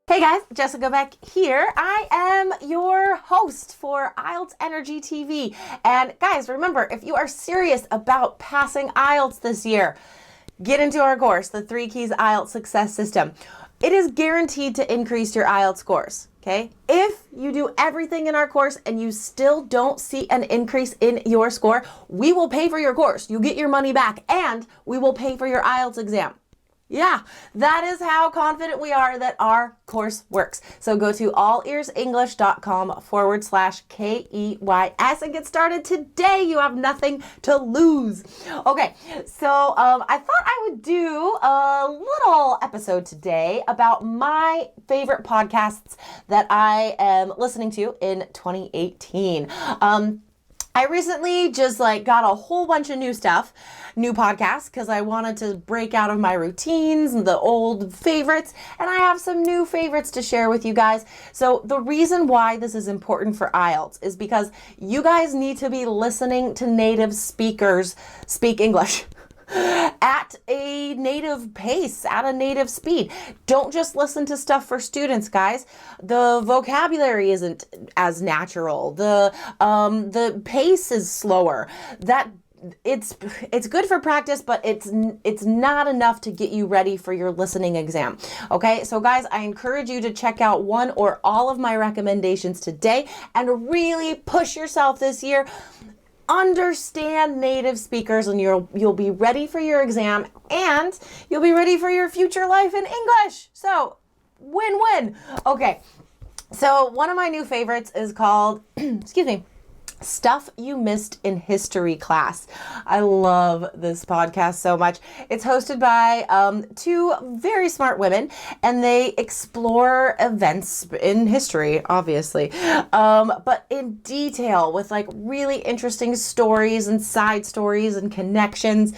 Hey guys, Jessica Beck here. I am your host for IELTS Energy TV. And guys, remember, if you are serious about passing IELTS this year, get into our course, the 3 Keys IELTS Success System. It is guaranteed to increase your IELTS scores, okay? If you do everything in our course and you still don't see an increase in your score, we will pay for your course. You get your money back and we will pay for your IELTS exam. Yeah, that is how confident we are that our course works. So go to allearsenglish.com/KEYS and get started today. You have nothing to lose. Okay, so I thought I would do a little episode today about my favorite podcasts that I am listening to in 2018. I recently just got a whole bunch of new podcasts, because I wanted to break out of my routines and the old favorites, and I have some new favorites to share with you guys. So the reason why this is important for IELTS is because you guys need to be listening to native speakers speak English at a native pace, at a native speed. Don't just listen to stuff for students, guys. The vocabulary isn't as natural. The pace is slower. It's good for practice, but it's not enough to get you ready for your listening exam. Okay, so guys, I encourage you to check out one or all of my recommendations today and really push yourself this year. Understand native speakers, and you'll be ready for your exam, and you'll be ready for your future life in English. So win-win. Okay, so one of my new favorites is called excuse me, Stuff You Missed in History Class. I love this podcast so much. It's hosted by 2 very smart women, and they explore events in history, obviously, but in detail with really interesting stories and side stories and connections.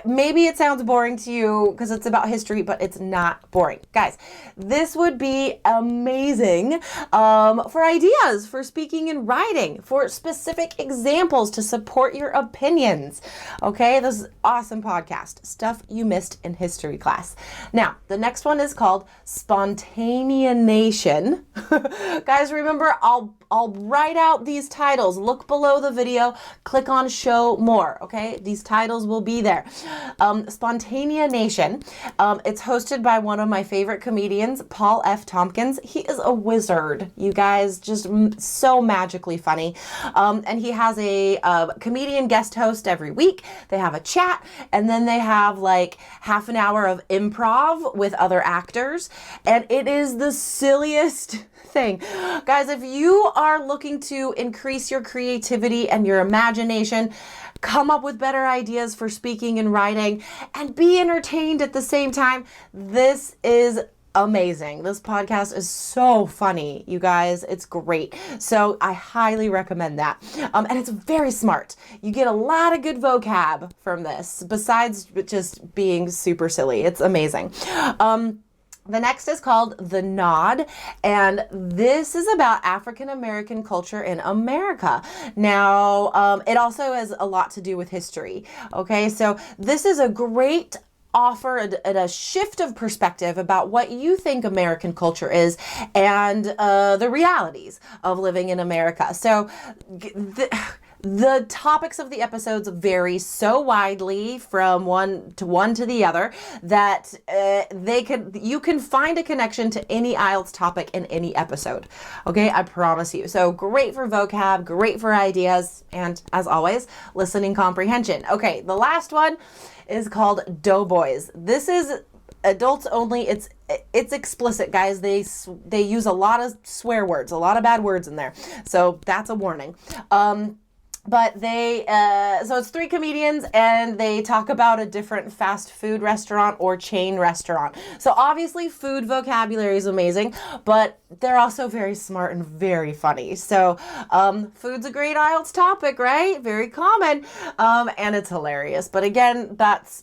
Maybe it sounds boring to you because it's about history, but it's not boring. Guys, this would be amazing for ideas, for speaking and writing, for specific examples to support your opinions. Okay, this is awesome podcast. Stuff You Missed in History Class. Now, the next one is called Spontaneanation. Guys, remember, I'll write out these titles. Look below the video, click on show more, okay? These titles will be there. Spontaneanation. It's hosted by one of my favorite comedians, Paul F. Tompkins. He is a wizard, you guys, just so magically funny. And he has a comedian guest host every week. They have a chat, and then they have half an hour of improv with other actors, and it is the silliest thing. Guys, if you are looking to increase your creativity and your imagination, come up with better ideas for speaking and writing, and be entertained at the same time, this is amazing. This podcast is so funny, you guys. It's great. So I highly recommend that. And it's very smart. You get a lot of good vocab from this, besides just being super silly. It's amazing. The next is called The Nod, and this is about African American culture in America. Now, it also has a lot to do with history. Okay, so this is a great offer a shift of perspective about what you think American culture is and the realities of living in America. So the topics of the episodes vary so widely from one to the other that you can find a connection to any IELTS topic in any episode. Okay, I promise you. So great for vocab, great for ideas, and as always, listening comprehension. Okay, the last one is called Doughboys. This is adults only. It's explicit, guys. They use a lot of swear words, a lot of bad words in there. So that's a warning. But so it's 3 comedians and they talk about a different fast food restaurant or chain restaurant. So obviously food vocabulary is amazing, but they're also very smart and very funny. So food's a great IELTS topic, right? Very common, and it's hilarious. But again,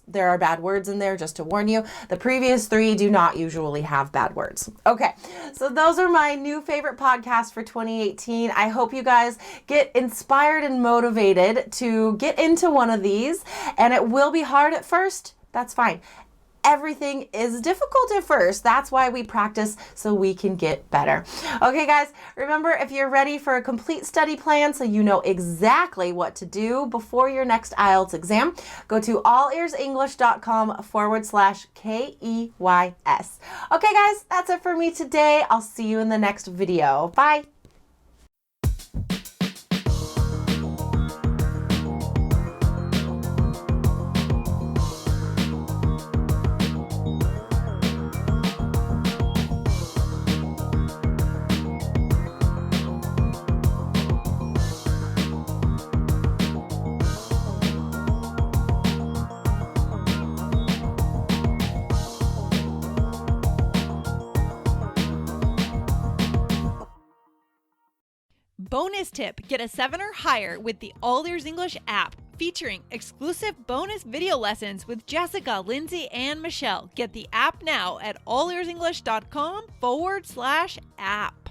there are bad words in there, just to warn you. The previous 3 do not usually have bad words. Okay, so those are my new favorite podcasts for 2018. I hope you guys get inspired and motivated to get into one of these, and it will be hard at first. That's fine. Everything is difficult at first. That's why we practice, so we can get better. Okay, guys, remember, if you're ready for a complete study plan so you know exactly what to do before your next IELTS exam, go to allearsenglish.com/KEYS. Okay, guys, that's it for me today. I'll see you in the next video. Bye. Bonus tip, get a 7 or higher with the All Ears English app, featuring exclusive bonus video lessons with Jessica, Lindsay, and Michelle. Get the app now at allearsenglish.com/app.